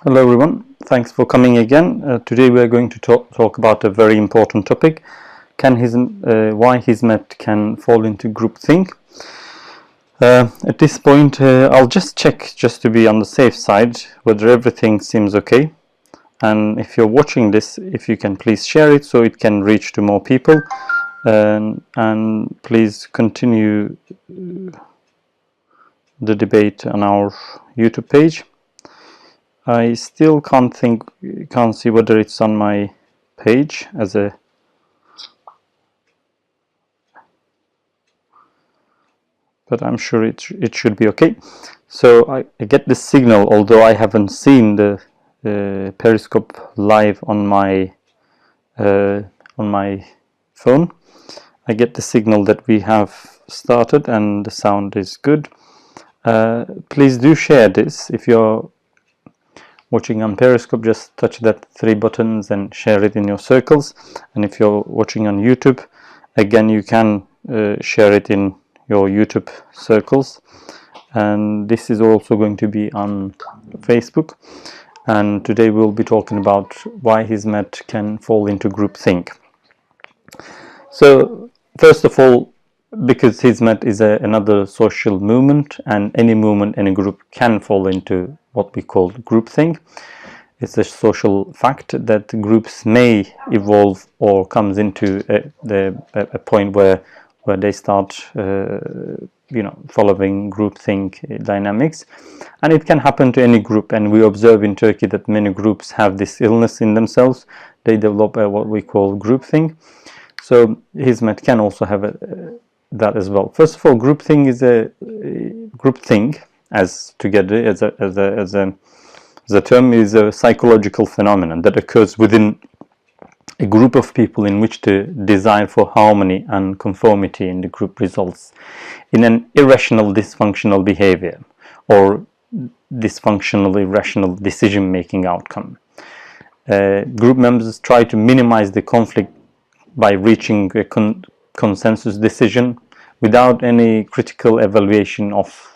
Hello everyone, thanks for coming again. Today we are going to talk about a very important topic. Why Hizmet can fall into groupthink. At this point I'll just check, just to be on the safe side, whether everything seems okay. And if you're watching this, if you can please share it so it can reach to more people. And please continue the debate on our YouTube page. I still can't see whether it's on my page as a but I'm sure it should be okay. So I get the signal, although I haven't seen the Periscope live on my phone. I get the signal that we have started and the sound is good. Please do share this. If you're watching on Periscope, just touch that 3 buttons and share it in your circles. And if you're watching on YouTube, again you can share it in your YouTube circles. And this is also going to be on Facebook. And today we'll be talking about why Hizmet can fall into groupthink. So first of all, because Hizmet is another social movement, and any movement, any group can fall into what we call groupthink. It's a social fact that groups may evolve or comes into a point where they start following groupthink dynamics, and it can happen to any group. And we observe in Turkey that many groups have this illness in themselves. They develop what we call groupthink. So Hizmet can also have that as well. First of all, groupthink is groupthink as a term is a psychological phenomenon that occurs within a group of people in which the desire for harmony and conformity in the group results in an irrational dysfunctional behavior or dysfunctional irrational decision-making outcome. Group members try to minimize the conflict by reaching a consensus decision without any critical evaluation of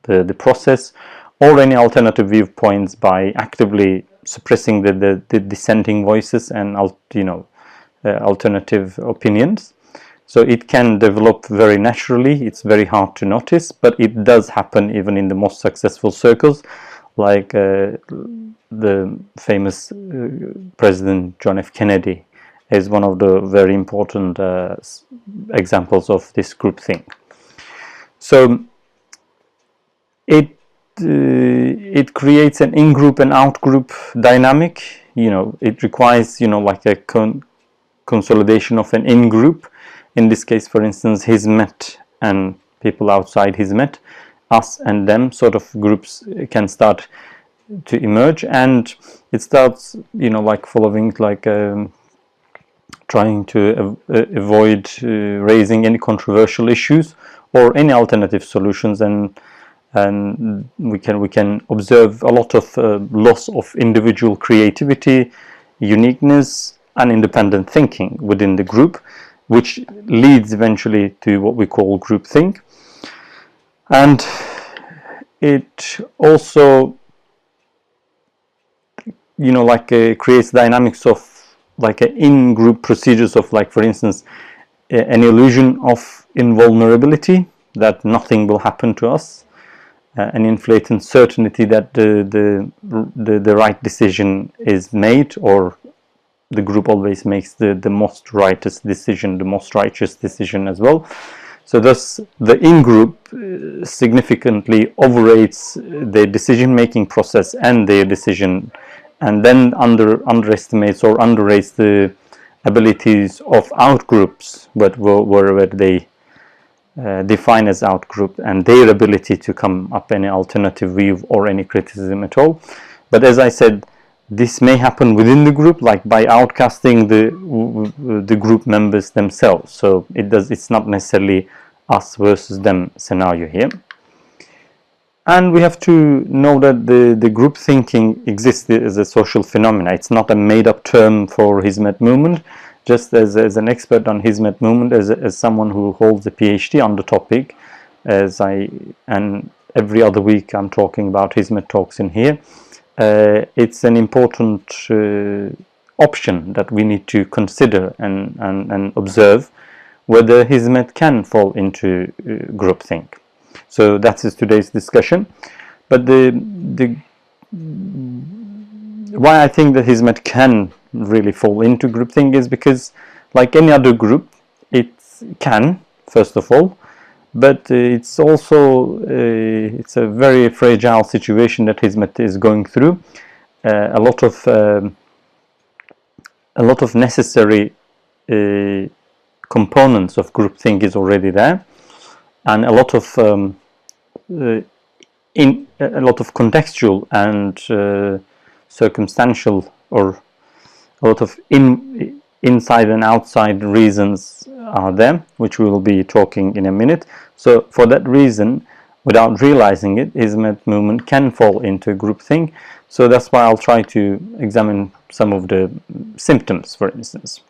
the process or any alternative viewpoints, by actively suppressing the dissenting voices and alternative opinions. So it can develop very naturally. It's very hard to notice, but it does happen even in the most successful circles, like the famous President John F. Kennedy is one of the very important examples of this groupthink. So it creates an in-group and out-group dynamic. It requires like a consolidation of an in-group. In this case, for instance, Hizmet and people outside Hizmet, us and them, sort of groups can start to emerge, and it starts like following trying to avoid raising any controversial issues or any alternative solutions, and we can observe a lot of loss of individual creativity, uniqueness, and independent thinking within the group, which leads eventually to what we call groupthink. And it also creates dynamics of in-group procedures of, for instance, an illusion of invulnerability, that nothing will happen to us, an inflated certainty that the right decision is made, or the group always makes the most righteous decision as well. So thus the in-group significantly overrates the decision-making process and their decision, and then underestimates or underrates the abilities of out-groups, wherever they define as out-group, and their ability to come up any alternative view or any criticism at all. But as I said, this may happen within the group, like by outcasting the group members themselves. So it's not necessarily us versus them scenario here. And we have to know that the group thinking exists as a social phenomenon. It's not a made-up term for Hizmet movement. Just as an expert on Hizmet movement, as someone who holds a PhD on the topic, and every other week I'm talking about Hizmet Talks in here. it's an important option that we need to consider and observe whether Hizmet can fall into groupthink. So that is today's discussion. But why I think that Hizmet can really fall into groupthink is because, like any other group, it can, first of all, but it's also it's a very fragile situation that Hizmet is going through. A lot of necessary components of groupthink is already there, and a lot of contextual and circumstantial, or a lot of inside and outside reasons are there, which we will be talking in a minute. So for that reason, without realizing it, Hizmet movement can fall into groupthink. So that's why I'll try to examine some of the symptoms, for instance.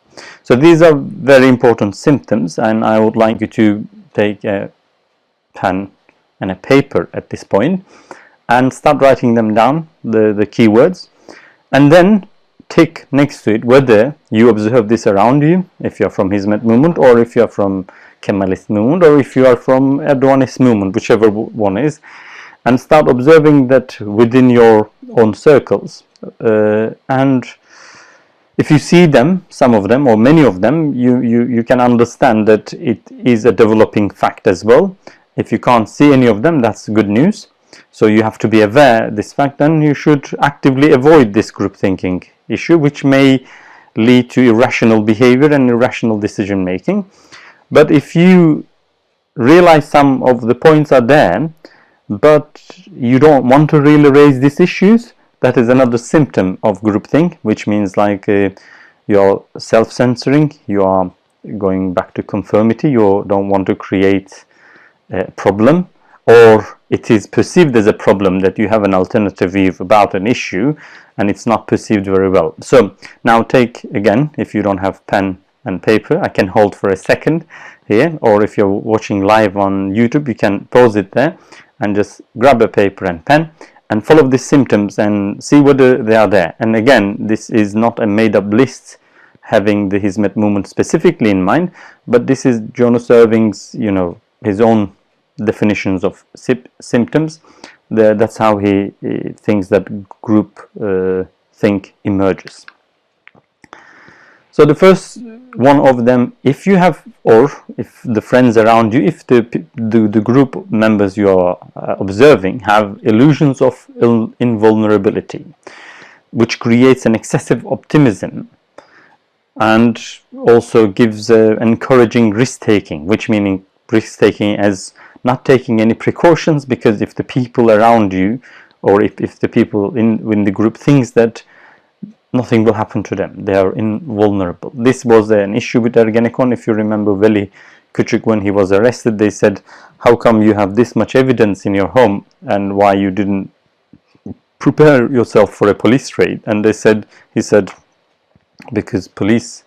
So these are very important symptoms, and I would like you to take a pen and a paper at this point and start writing them down, the keywords, and then tick next to it whether you observe this around you, if you're from Hizmet movement, or if you're from Kemalist movement, or if you are from Erdoganist movement, whichever one is, and start observing that within your own circles. And if you see them, some of them or many of them, you can understand that it is a developing fact as well. If you can't see any of them, that's good news. So you have to be aware of this fact, and you should actively avoid this group thinking issue, which may lead to irrational behavior and irrational decision making. But if you realize some of the points are there, but you don't want to really raise these issues, that is another symptom of groupthink, which means like you're self-censoring, you are going back to conformity, you don't want to create a problem, or it is perceived as a problem that you have an alternative view about an issue and it's not perceived very well. So now take, again, if you don't have pen and paper, I can hold for a second here, or if you're watching live on YouTube, you can pause it there and just grab a paper and pen and follow the symptoms and see whether they are there. And again, this is not a made-up list having the Hizmet movement specifically in mind, but this is Jonas Irving's, his own definitions of symptoms. That's how he thinks that group think emerges. So the first one of them, if you have, or if the friends around you, if the group members you are observing have illusions of invulnerability, which creates an excessive optimism and also gives encouraging risk-taking, which meaning risk-taking as not taking any precautions, because if the people around you, or if the people in the group thinks that nothing will happen to them, they are invulnerable. This was an issue with Ergenekon. If you remember Veli Küçük, when he was arrested, they said, how come you have this much evidence in your home and why you didn't prepare yourself for a police raid? And he said, because police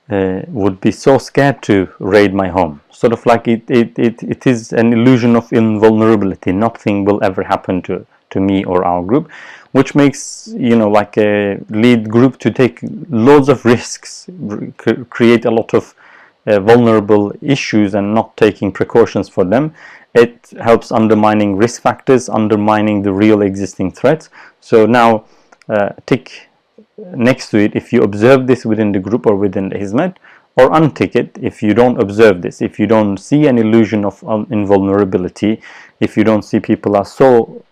would be so scared to raid my home. Sort of like it is an illusion of invulnerability. Nothing will ever happen to me or our group, which makes like a lead group to take loads of risks, create a lot of vulnerable issues and not taking precautions for them. It helps undermining risk factors, undermining the real existing threats. So now tick next to it if you observe this within the group or within the Hizmet, or untick it if you don't observe this, if you don't see an illusion of invulnerability, if you don't see people are so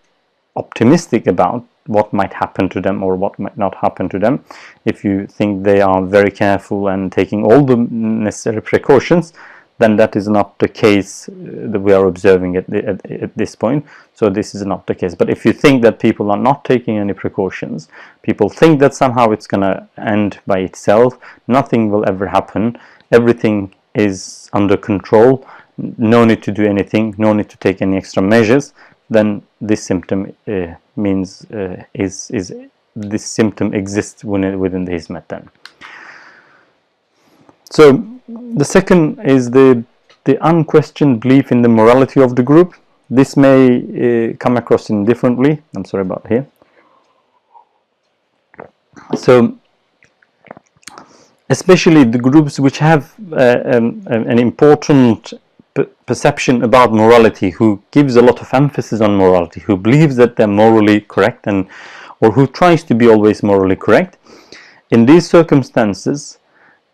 optimistic about what might happen to them or what might not happen to them, if you think they are very careful and taking all the necessary precautions, then that is not the case that we are observing at this point. So this is not the case. But if you think that people are not taking any precautions, people think that somehow it's going to end by itself, nothing will ever happen, everything is under control, no need to do anything, no need to take any extra measures, then this symptom means this symptom exists within the Hizmet then. So the second is the unquestioned belief in the morality of the group. This may come across in differently. I'm sorry about here. So especially the groups which have an important perception about morality, who gives a lot of emphasis on morality, who believes that they're morally correct, and or who tries to be always morally correct. In these circumstances,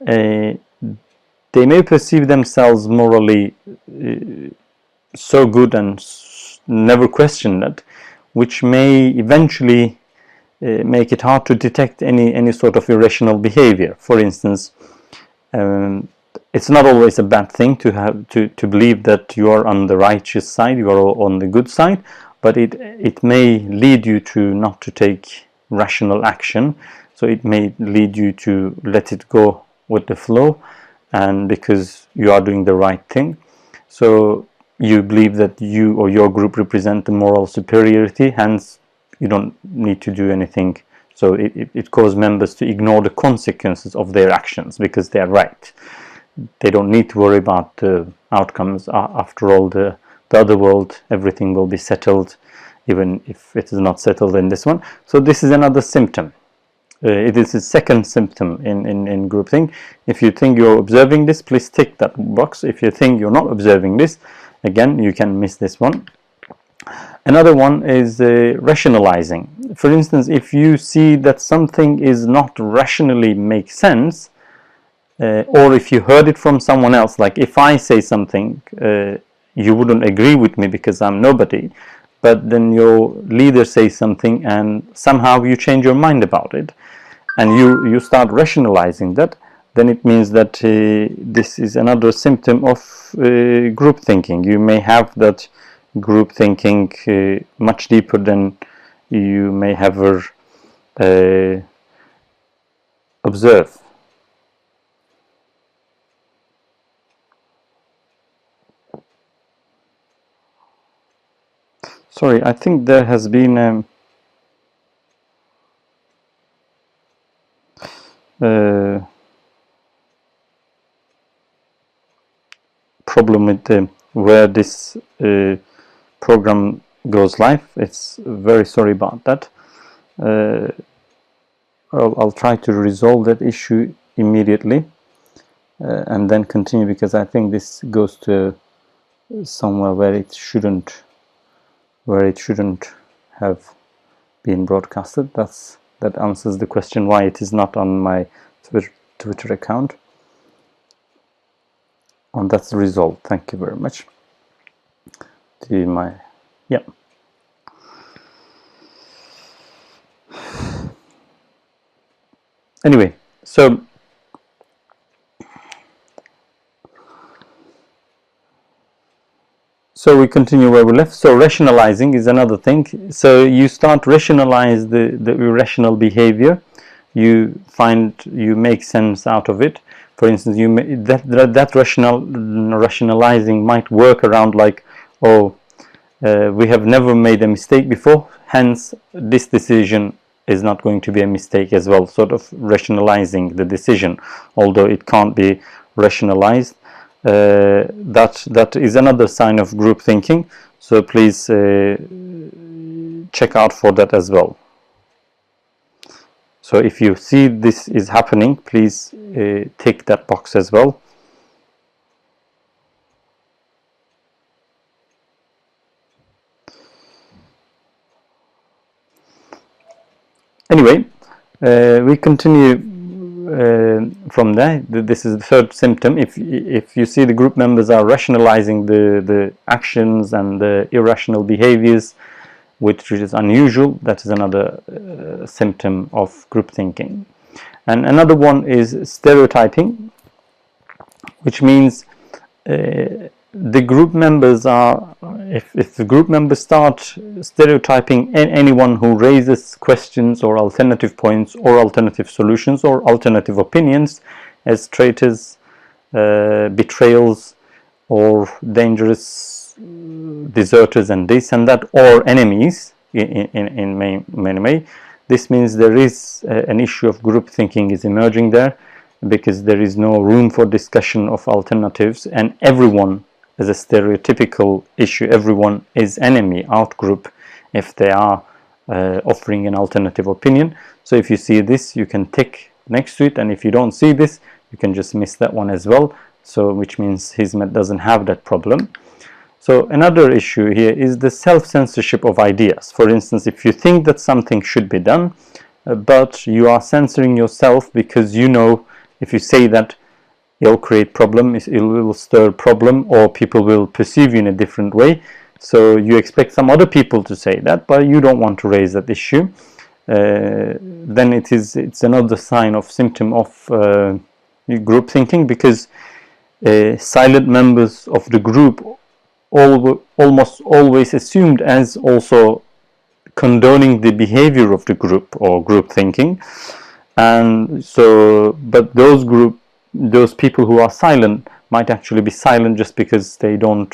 they may perceive themselves morally so good and never question that, which may eventually make it hard to detect any sort of irrational behavior. For instance, it's not always a bad thing to have to believe that you are on the righteous side, you are on the good side, but it may lead you to not to take rational action. So it may lead you to let it go with the flow, and because you are doing the right thing, so you believe that you or your group represent the moral superiority, hence you don't need to do anything. So it causes members to ignore the consequences of their actions because they are right. They don't need to worry about the outcomes. After all, the other world, everything will be settled, even if it is not settled in this one. So this is another symptom. It is a second symptom in groupthink. If you think you're observing this, please tick that box. If you think you're not observing this, again, you can miss this one. Another one is rationalizing. For instance, if you see that something is not rationally make sense, or if you heard it from someone else, like if I say something, you wouldn't agree with me because I'm nobody, but then your leader says something and somehow you change your mind about it, and you start rationalizing that, then it means that this is another symptom of group thinking. You may have that group thinking much deeper than you may ever observe. Sorry, I think there has been a problem with where this program goes live. It's very sorry about that. I'll try to resolve that issue immediately and then continue, because I think this goes to somewhere where it shouldn't have been broadcasted. That answers the question why it is not on my Twitter account. And that's resolved. Thank you very much. Anyway, so we continue where we left. So rationalizing is another thing. So you start rationalize the irrational behavior. You make sense out of it. For instance, that rationalizing might work around like, oh, we have never made a mistake before, hence this decision is not going to be a mistake as well. Sort of rationalizing the decision, although it can't be rationalized. That is another sign of group thinking. So please check out for that as well. So if you see this is happening, please tick that box as well. Anyway, we continue from there. This is the third symptom. If you see the group members are rationalizing the actions and the irrational behaviors, which is unusual, that is another symptom of group thinking. And another one is stereotyping, which means the group members are, if the group members start stereotyping anyone who raises questions or alternative points or alternative solutions or alternative opinions as traitors, betrayals, or dangerous deserters and this and that, or enemies in many ways, this means there is an issue of group thinking is emerging there, because there is no room for discussion of alternatives, and everyone is a stereotypical issue. Everyone is enemy, out group, if they are offering an alternative opinion. So if you see this, you can tick next to it, and if you don't see this, you can just miss that one as well. So which means Hizmet doesn't have that problem. So another issue here is the self-censorship of ideas. For instance, if you think that something should be done, but you are censoring yourself because you know if you say that, it'll create problem, it will stir problem, or people will perceive you in a different way. So you expect some other people to say that, but you don't want to raise that issue. Then it's another sign of symptom of group thinking, because silent members of the group almost always assumed as also condoning the behavior of the group or group thinking. And so, but those people who are silent might actually be silent just because they don't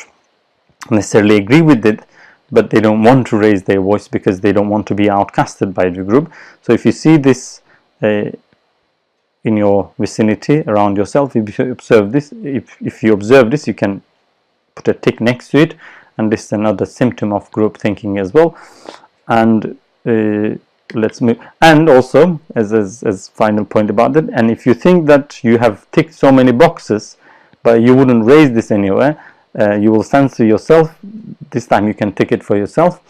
necessarily agree with it, but they don't want to raise their voice because they don't want to be outcasted by the group. So if you see this in your vicinity around yourself, if you observe this, if you observe this, you can put a tick next to it, and this is another symptom of group thinking as well. And let's move. And also, as final point about that, and if you think that you have ticked so many boxes, but you wouldn't raise this anywhere, you will censor yourself. This time you can tick it for yourself.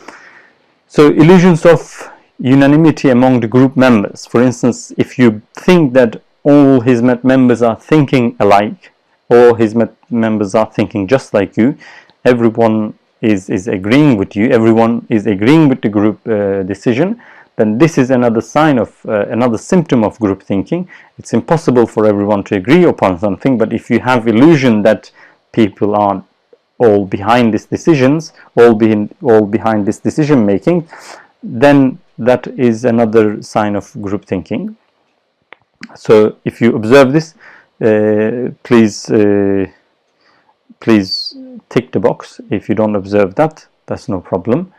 So illusions of unanimity among the group members. For instance, if you think that all Hizmet members are thinking alike, or Hizmet members are thinking just like you, everyone is agreeing with you, everyone is agreeing with the group decision, then this is another sign of another symptom of group thinking. It's impossible for everyone to agree upon something, but if you have illusion that people are all behind these decisions, all behind this decision making, then that is another sign of group thinking. So if you observe this, please tick the box. If you don't observe that, that's no problem.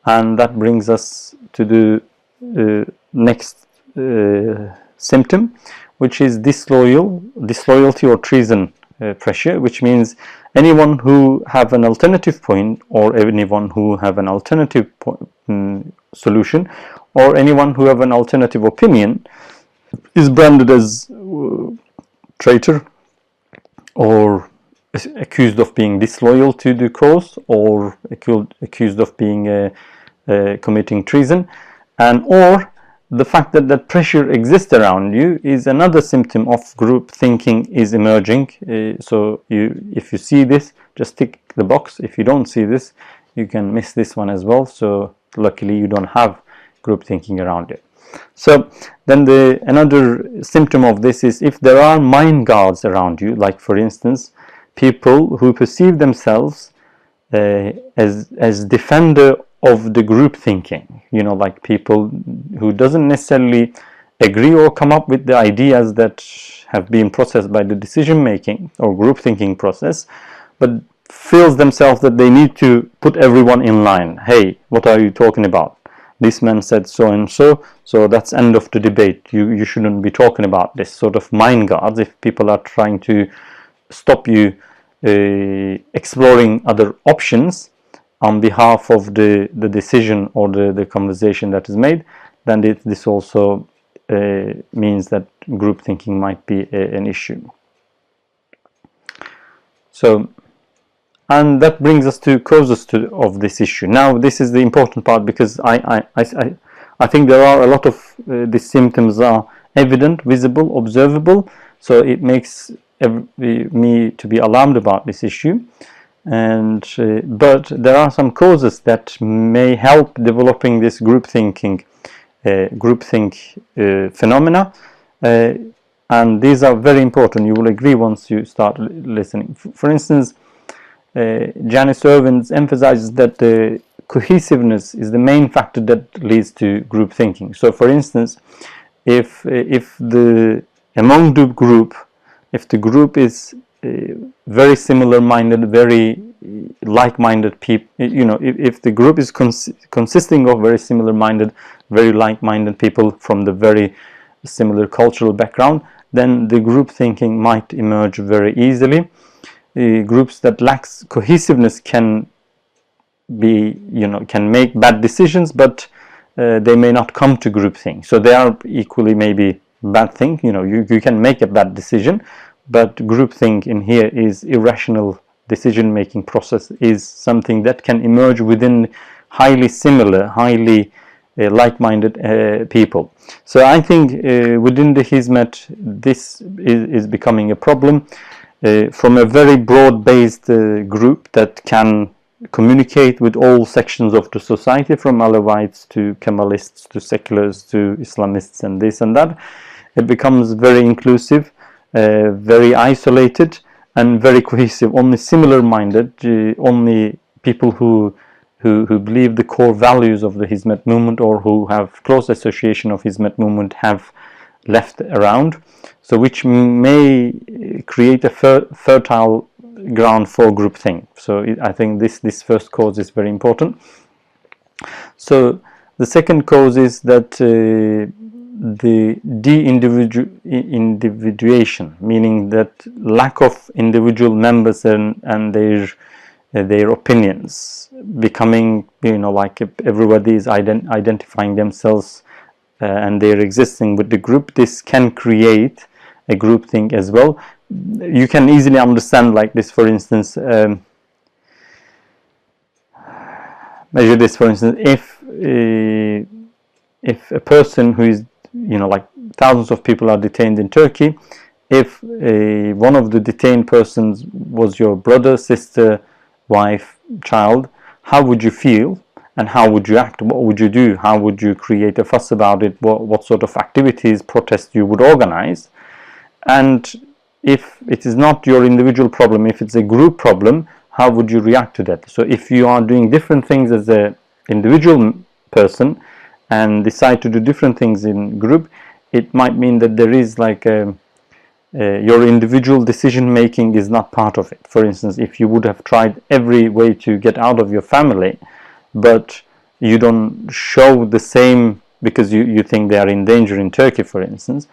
And that brings us to the next symptom, which is disloyalty or treason pressure, which means anyone who have an alternative point, or anyone who have an alternative solution, or anyone who have an alternative opinion is branded as traitor, or accused of being disloyal to the cause, or accused of being committing treason. And or the fact that that pressure exists around you is another symptom of group thinking is emerging. So if you see this, just tick the box. If you don't see this, you can miss this one as well. So luckily you don't have group thinking around it. So then another symptom of this is if there are mind guards around you, like for instance people who perceive themselves as defender of the group thinking, like people who doesn't necessarily agree or come up with the ideas that have been processed by the decision making or group thinking process, but feels themselves that they need to put everyone in line. Hey, what are you talking about? This man said so and so, so that's end of the debate. You shouldn't be talking about this. Sort of mind guards, if people are trying to stop you exploring other options on behalf of the decision or the conversation that is made, then this also means that group thinking might be an issue. So, and that brings us to causes of this issue. Now, this is the important part, because I think there are a lot of these symptoms are evident, visible, observable. So it makes me to be alarmed about this issue. And but there are some causes that may help developing this groupthink phenomena, and these are very important. You will agree once you start listening. For instance, Janice Irvin emphasizes that the cohesiveness is the main factor that leads to group thinking. So, for instance, if among the group, if the group is very similar-minded, very like-minded people, if the group is consisting of very similar-minded, very like-minded people from the very similar cultural background, then the group thinking might emerge very easily. Groups that lacks cohesiveness can make bad decisions, but they may not come to groupthink. So they are equally maybe bad thing. You can make a bad decision, but groupthink in here is irrational decision-making process, is something that can emerge within highly similar, highly like-minded people. So I think within the Hizmet, this is becoming a problem. From a very broad-based group that can communicate with all sections of the society, from Alawites to Kemalists to seculars to Islamists and this and that, it becomes very inclusive, very isolated, and very cohesive. Only similar-minded, only people who believe the core values of the Hizmet movement or who have close association of Hizmet movement have left around. So which may create a fertile ground for groupthink. So I think this first cause is very important. So the second cause is that the de-individuation, meaning that lack of individual members and their opinions, becoming, like everybody is identifying themselves and they're existing with the group. This can create a groupthink as well. You can easily understand like this, for instance, measure this, for instance, if a person who is, like thousands of people are detained in Turkey, if one of the detained persons was your brother, sister, wife, child, how would you feel and how would you act? What would you do? How would you create a fuss about it? What sort of activities, protests you would organize? And if it is not your individual problem, if it's a group problem, how would you react to that? So if you are doing different things as an individual person and decide to do different things in group, it might mean that there is like your individual decision making is not part of it. For instance, if you would have tried every way to get out of your family, but you don't show the same because you think they are in danger in Turkey, for instance.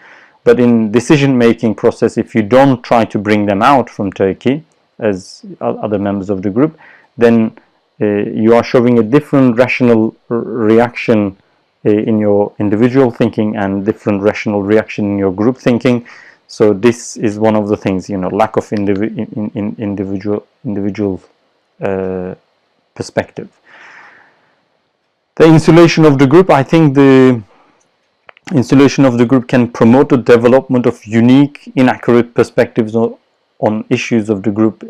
But in decision-making process, if you don't try to bring them out from Turkey as other members of the group, then you are showing a different rational reaction in your individual thinking and different rational reaction in your group thinking. So this is one of the things, lack of individual perspective. The insulation of the group, I think the insulation of the group can promote the development of unique, inaccurate perspectives on issues of the group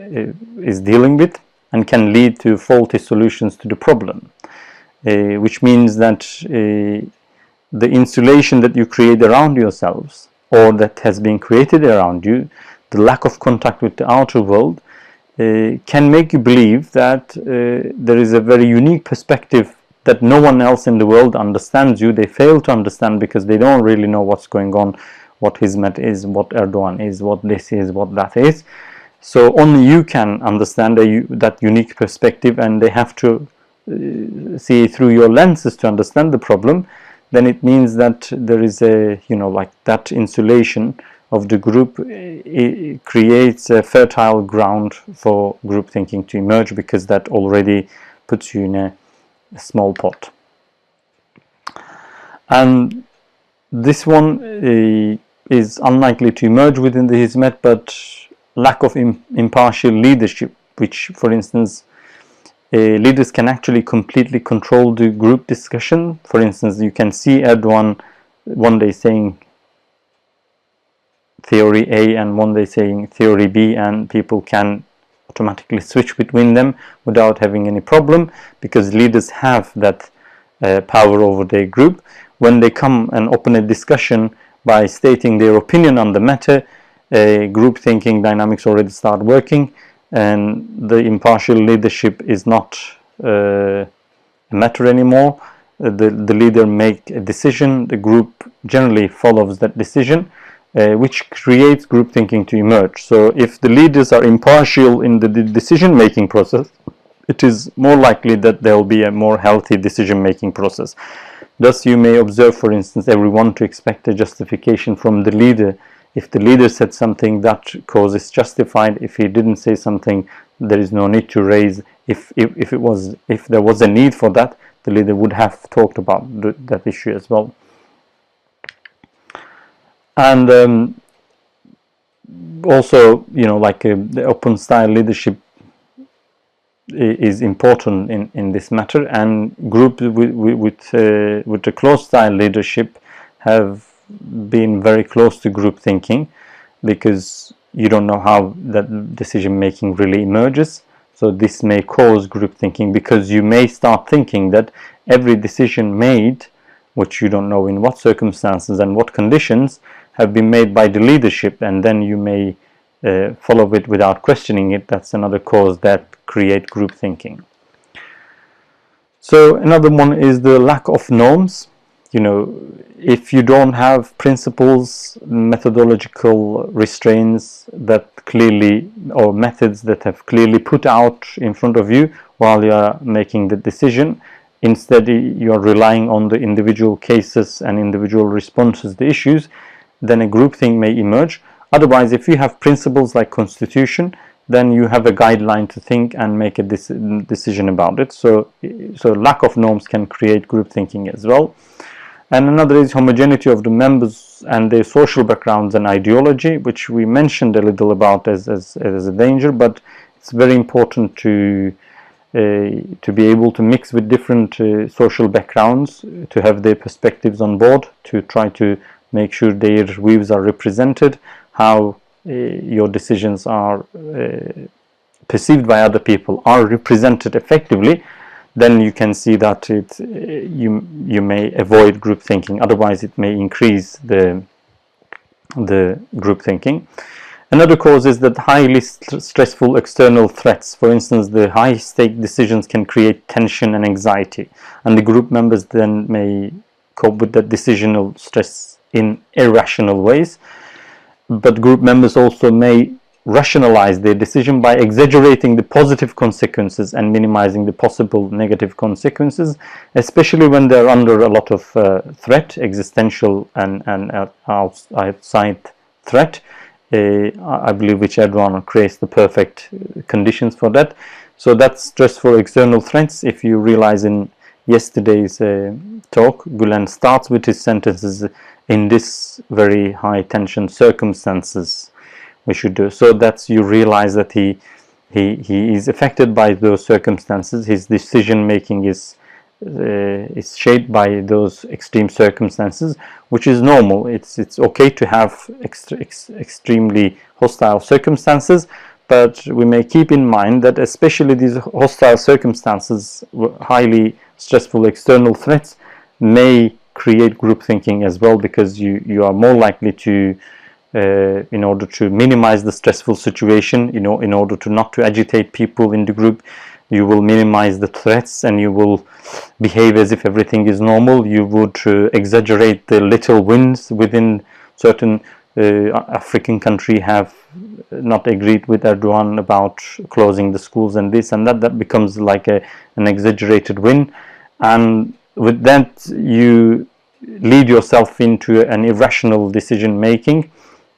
is dealing with, and can lead to faulty solutions to the problem, which means that the insulation that you create around yourselves or that has been created around you, the lack of contact with the outer world, can make you believe that there is a very unique perspective that no one else in the world understands you. They fail to understand because they don't really know what's going on, what Hizmet is, what Erdogan is, what this is, what that is. So only you can understand that unique perspective, and they have to see through your lenses to understand the problem. Then it means that there is a, like that insulation of the group, it creates a fertile ground for group thinking to emerge, because that already puts you in a small pot. And this one is unlikely to emerge within the Hizmet, but lack of impartial leadership, which, for instance, leaders can actually completely control the group discussion. For instance, you can see Erdogan one day saying theory A and one day saying theory B, and people can automatically switch between them without having any problem, because leaders have that power over their group. When they come and open a discussion by stating their opinion on the matter, group thinking dynamics already start working, and the impartial leadership is not a matter anymore. The leader makes a decision, the group generally follows that decision, which creates group thinking to emerge. So if the leaders are impartial in the decision making process, it is more likely that there will be a more healthy decision making process. Thus you may observe, for instance, everyone to expect a justification from the leader. If the leader said something, that cause is justified. If he didn't say something, there is no need to raise. If there was a need for that, the leader would have talked about that issue as well. And also, like the open style leadership is important in this matter, and groups with the closed style leadership have been very close to group thinking, because you don't know how that decision making really emerges. So this may cause group thinking, because you may start thinking that every decision made, which you don't know in what circumstances and what conditions, have been made by the leadership, and then you may follow it without questioning it. That's another cause that create group thinking. So another one is the lack of norms. If you don't have principles, methodological restraints that clearly, or methods that have clearly put out in front of you while you are making the decision, instead you are relying on the individual cases and individual responses to issues, then a groupthink may emerge. Otherwise, if you have principles like constitution, then you have a guideline to think and make a decision about it. So lack of norms can create group thinking as well. And another is homogeneity of the members and their social backgrounds and ideology, which we mentioned a little about as a danger, but it's very important to be able to mix with different social backgrounds, to have their perspectives on board, to try to make sure their views are represented, how your decisions are perceived by other people are represented effectively. Then you can see that you may avoid group thinking. Otherwise, it may increase the group thinking. Another cause is that highly stressful external threats. For instance, the high-stake decisions can create tension and anxiety, and the group members then may cope with that decisional stress in irrational ways. But group members also may rationalize their decision by exaggerating the positive consequences and minimizing the possible negative consequences, especially when they're under a lot of threat, existential and outside threat. I believe which Erdogan creates the perfect conditions for that. So that's stressful external threats. If you realize in yesterday's talk, Gülen starts with his sentences, in this very high tension circumstances we should do. So that's, you realize that he is affected by those circumstances. His decision making is shaped by those extreme circumstances, which is normal. It's okay to have extremely hostile circumstances, but we may keep in mind that especially these hostile circumstances, highly stressful external threats, may create group thinking as well, because you are more likely to in order to minimize the stressful situation, in order to not to agitate people in the group, you will minimize the threats and you will behave as if everything is normal. You would exaggerate the little wins within certain African country have not agreed with Erdogan about closing the schools and this and that. That becomes like an exaggerated win, and with that you lead yourself into an irrational decision making,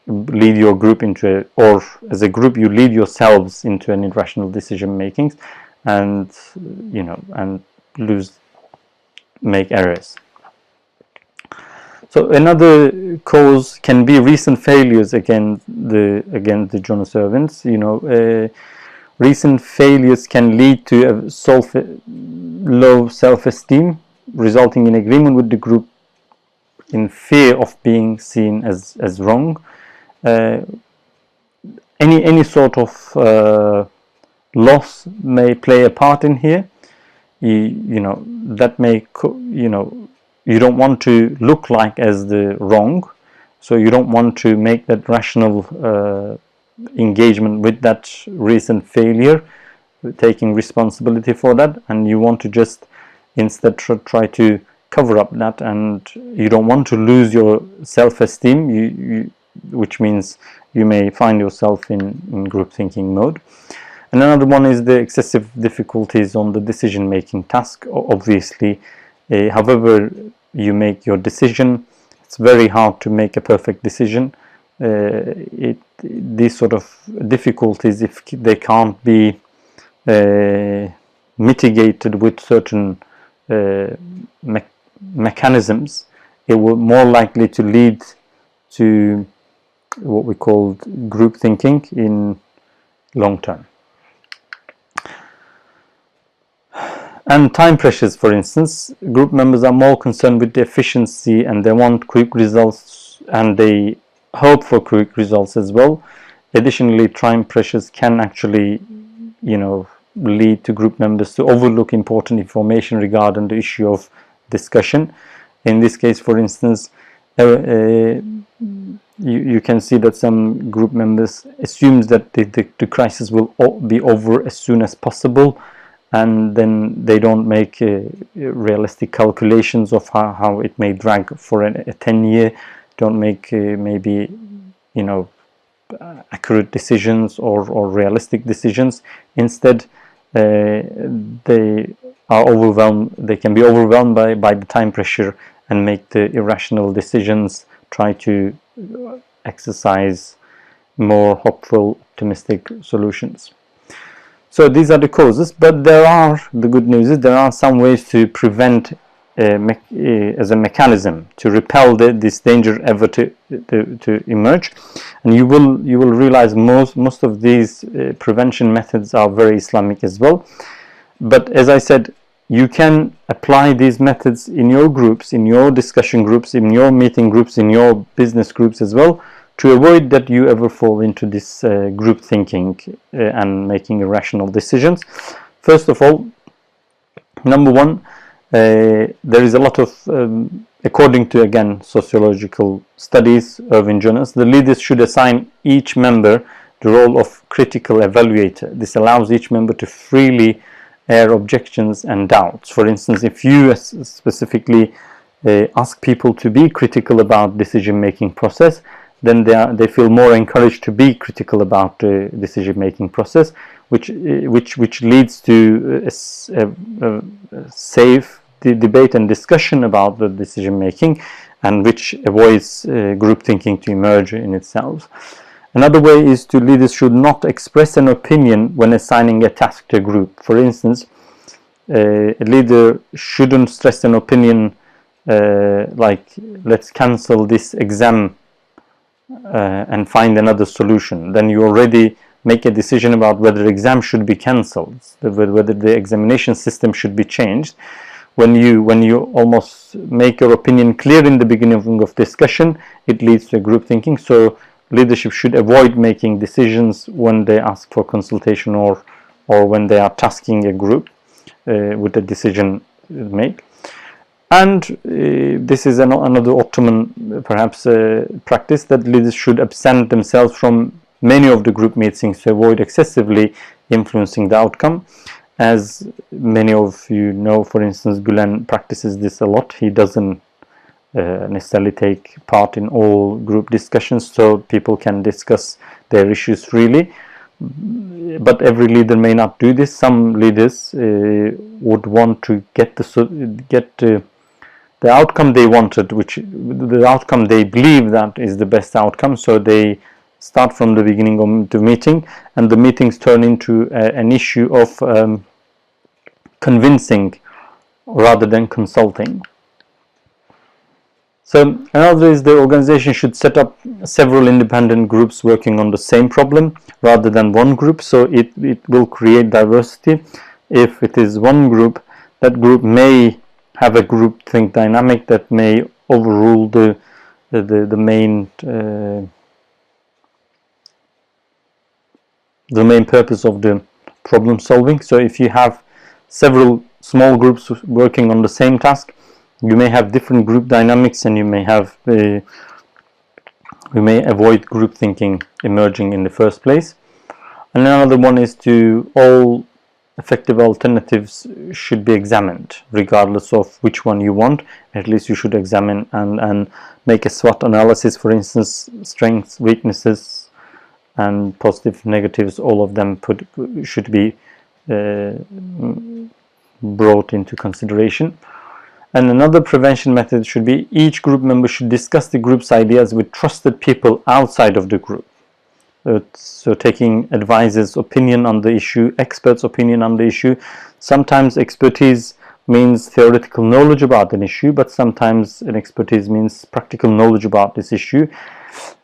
lead your group into or as a group you lead yourselves into an irrational decision making, and and make errors. So another cause can be recent failures against the Jonas servants. Recent failures can lead to a low self-esteem, resulting in agreement with the group in fear of being seen as wrong. Any sort of loss may play a part in here. That may you don't want to look like as the wrong, so you don't want to make that rational engagement with that recent failure, taking responsibility for that, and you want to just instead try to cover up that, and you don't want to lose your self-esteem, which means you may find yourself in group thinking mode. And another one is the excessive difficulties on the decision-making task. Obviously, however you make your decision, it's very hard to make a perfect decision. These sort of difficulties, if they can't be mitigated with certain mechanisms, it will more likely to lead to what we call group thinking in long term. And time pressures, for instance, group members are more concerned with the efficiency and they want quick results and they hope for quick results as well. Additionally, time pressures can actually, lead to group members to overlook important information regarding the issue of discussion. In this case, for instance, you can see that some group members assumes that the crisis will be over as soon as possible, and then they don't make realistic calculations of how it may drag for a 10-year, don't make maybe accurate decisions or realistic decisions. Instead, they are overwhelmed. They can be overwhelmed by the time pressure and make the irrational decisions, try to exercise more hopeful, optimistic solutions. So these are the causes, but the good news is there are some ways to prevent as a mechanism to repel this danger ever to emerge. And you will realize most of these prevention methods are very Islamic as well. But as I said, you can apply these methods in your groups, in your discussion groups, in your meeting groups, in your business groups as well, to avoid that you ever fall into this group thinking and making irrational decisions. First of all, number one, there is a lot of, according to, again, sociological studies, Irving Jones, the leaders should assign each member the role of critical evaluator. This allows each member to freely air objections and doubts. For instance, if you specifically ask people to be critical about decision-making process, then they feel more encouraged to be critical about the decision-making process, which leads to a safe debate and discussion about the decision-making, and which avoids group thinking to emerge in itself. Another way is leaders should not express an opinion when assigning a task to a group. For instance, a leader shouldn't stress an opinion like, let's cancel this exam and find another solution. Then you already make a decision about whether exam should be cancelled, whether the examination system should be changed. When you almost make your opinion clear in the beginning of discussion, it leads to group thinking. So leadership should avoid making decisions when they ask for consultation or when they are tasking a group with a decision made. And this is another Ottoman perhaps practice, that leaders should absent themselves from many of the group meetings to avoid excessively influencing the outcome. As many of you know, for instance, Gülen practices this a lot. He doesn't necessarily take part in all group discussions, so people can discuss their issues freely. But every leader may not do this. Some leaders would want to get the outcome they wanted, the outcome they believe that is the best outcome. So they start from the beginning of the meeting, and the meetings turn into an issue of convincing rather than consulting. So another is the organization should set up several independent groups working on the same problem rather than one group, so it will create diversity. If it is one group, that group may have a group think dynamic that may overrule the main purpose of the problem solving. So if you have several small groups working on the same task, you may have different group dynamics, and you may avoid group thinking emerging in the first place. And another one is all effective alternatives should be examined, regardless of which one you want. At least you should examine and make a SWOT analysis, for instance, strengths, weaknesses, and positive, negatives. All of them should be brought into consideration. And another prevention method should be each group member should discuss the group's ideas with trusted people outside of the group. So taking advisors' opinion on the issue, experts' opinion on the issue. Sometimes expertise means theoretical knowledge about an issue, but sometimes an expertise means practical knowledge about this issue.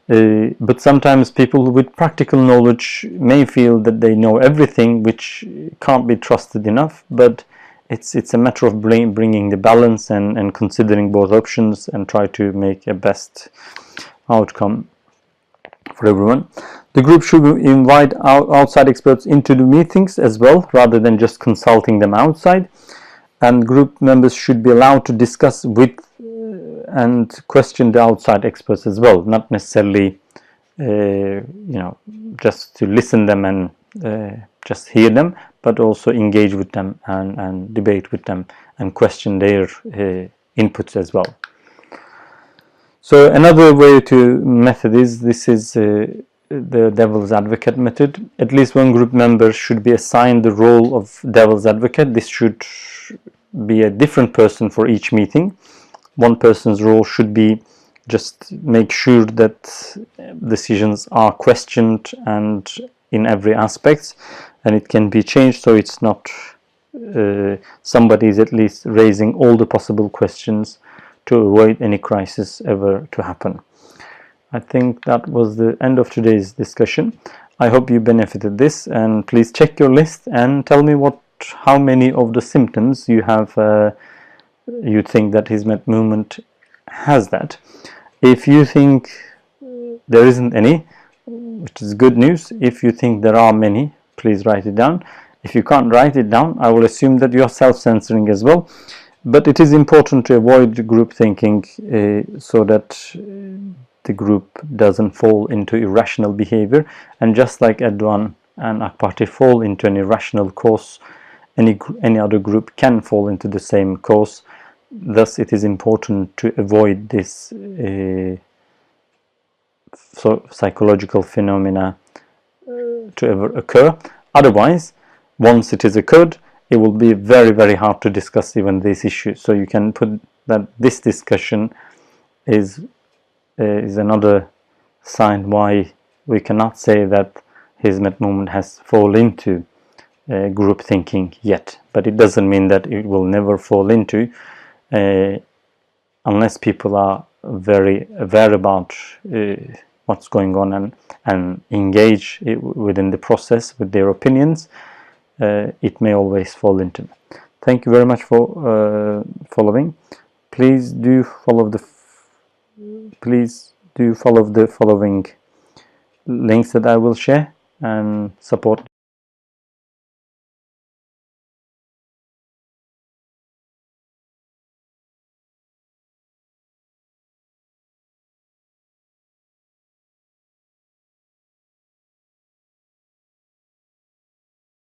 But sometimes people with practical knowledge may feel that they know everything, which can't be trusted enough, but it's a matter of bringing the balance and considering both options and try to make a best outcome for everyone. The group should invite outside experts into the meetings as well, rather than just consulting them outside. And group members should be allowed to discuss with and question the outside experts as well, not necessarily just to listen them and just hear them, but also engage with them and debate with them and question their inputs as well. So another method is the devil's advocate method. At least one group member should be assigned the role of devil's advocate. This should be a different person for each meeting. One person's role should be just make sure that decisions are questioned and in every aspect, and it can be changed so it's not somebody is at least raising all the possible questions to avoid any crisis ever to happen. I think that was the end of today's discussion. I hope you benefited this, and please check your list and tell me how many of the symptoms you have you think that Hizmet Movement has that. If you think there isn't any, which is good news. If you think there are many, please write it down. If you can't write it down, I will assume that you are self-censoring as well. But it is important to avoid group thinking so that the group doesn't fall into irrational behavior. And just like Erdogan and AK Party fall into an irrational course, any other group can fall into the same course. Thus, it is important to avoid this psychological phenomena to ever occur. Otherwise, once it is occurred, it will be very, very hard to discuss even these issues. So you can put that this discussion is another sign why we cannot say that Hizmet Movement has fallen into group thinking yet. But it doesn't mean that it will never fall into, unless people are very aware about what's going on and engage within the process with their opinions. It may always fall into. Thank you very much for following. Please do follow the following links that I will share and support